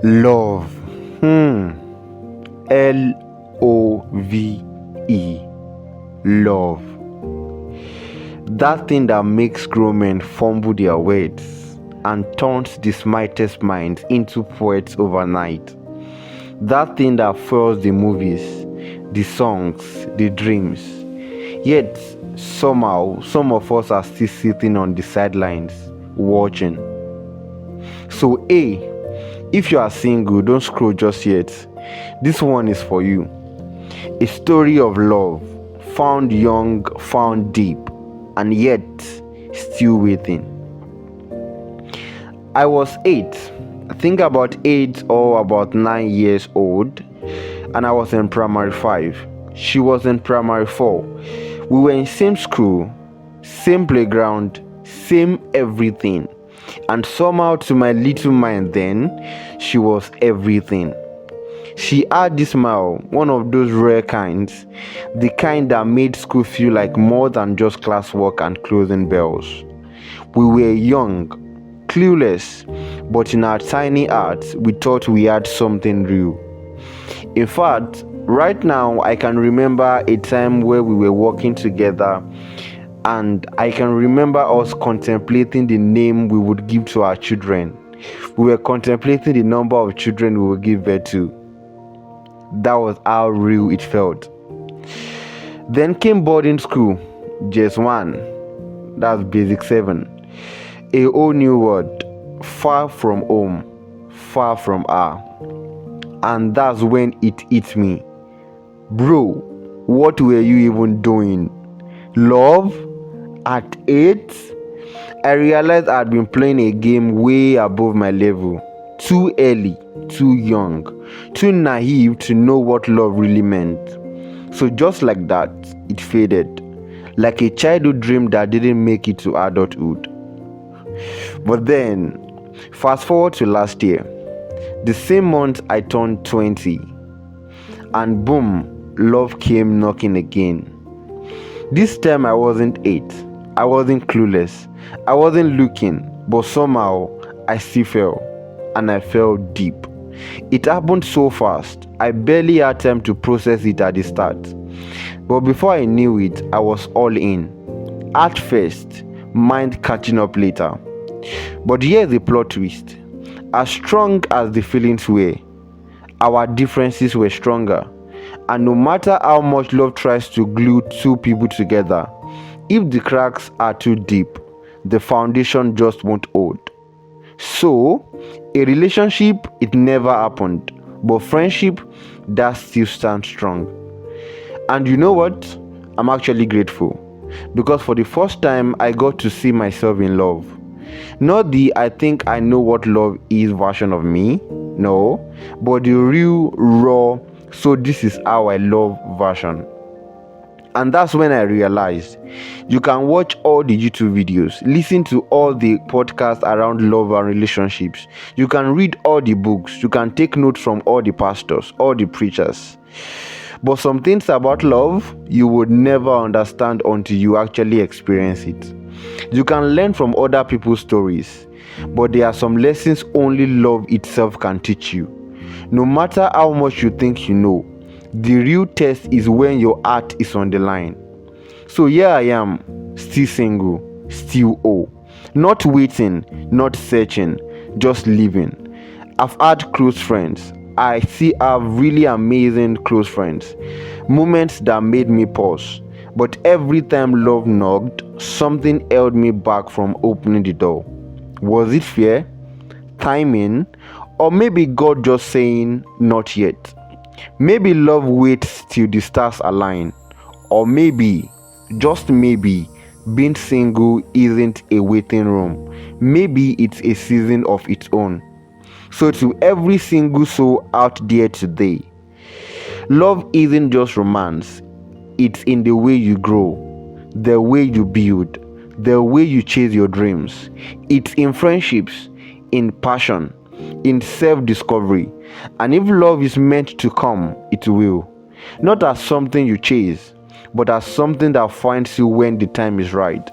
Love. Love. Love. That thing that makes grown men fumble their words and turns the smartest minds into poets overnight. That thing that fuels the movies, the songs, the dreams. Yet, somehow, some of us are still sitting on the sidelines, watching. So, if you are single, don't scroll just yet. This one is for you. A story of love, found young, found deep, and yet still waiting. I was 8, I think about 8 or about 9 years old, and I was in primary 5. She was in primary 4. We were in same school, same playground, same everything. And somehow, to my little mind then, she was everything. She had this smile, one of those rare kinds, the kind that made school feel like more than just classwork and closing bells. We were young, clueless, but in our tiny hearts, we thought we had something real. In fact, right now, I can remember a time where we were working together, and I can remember us contemplating the name we would give to our children. We were contemplating the number of children we would give birth to. That was how real it felt. Then came boarding school, just 1. That's basic 7. A whole new world, far from home, far from her. And that's when it hit me. Bro, what were you even doing? Love? At 8? I realized I had been playing a game way above my level. Too early, too young, too naive to know what love really meant. So just like that, it faded. Like a childhood dream that didn't make it to adulthood. But then, fast forward to last year. The same month I turned 20. And boom, love came knocking again. This time I wasn't 8. I wasn't clueless. I wasn't looking. But somehow, I still fell. And I fell deep. It happened so fast. I barely had time to process it at the start. But before I knew it, I was all in. At first, mind catching up later. But here's the plot twist. As strong as the feelings were, our differences were stronger. And no matter how much love tries to glue two people together, if the cracks are too deep, the foundation just won't hold. So, a relationship, it never happened. But friendship, that still stands strong. And you know what? I'm actually grateful. Because for the first time, I got to see myself in love. Not the I think I know what love is version of me. No. But the real, raw, so this is how I love version. And that's when I realized you can watch all the YouTube videos, listen to all the podcasts around love and relationships. You can read all the books. You can take notes from all the pastors, all the preachers. But some things about love you would never understand until you actually experience it. You can learn from other people's stories, but there are some lessons only love itself can teach you. No matter how much you think you know, the real test is when your heart is on the line. So here I am, still single, still not waiting, not searching, just living. I've had close friends. I still have really amazing close friends. Moments that made me pause. But every time love knocked, something held me back from opening the door. Was it fear? Timing? Or maybe God just saying, not yet? Maybe love waits till the stars align. Or maybe, just maybe, being single isn't a waiting room. Maybe it's a season of its own. So to every single soul out there today, love isn't just romance. It's in the way you grow, the way you build, the way you chase your dreams. It's in friendships, in passion, in self-discovery. And if love is meant to come, it will. Not as something you chase, but as something that finds you when the time is right.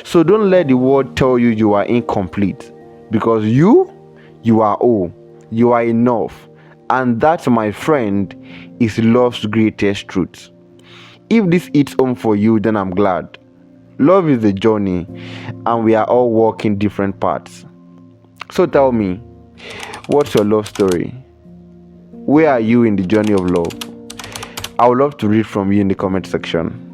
So don't let the world tell you you are incomplete, because you are whole. You are enough. And that, my friend, is love's greatest truth. If this hits home for you, then I'm glad. Love is a journey, and we are all walking different paths. So tell me, what's your love story? Where are you in the journey of love? I would love to read from you in the comment section.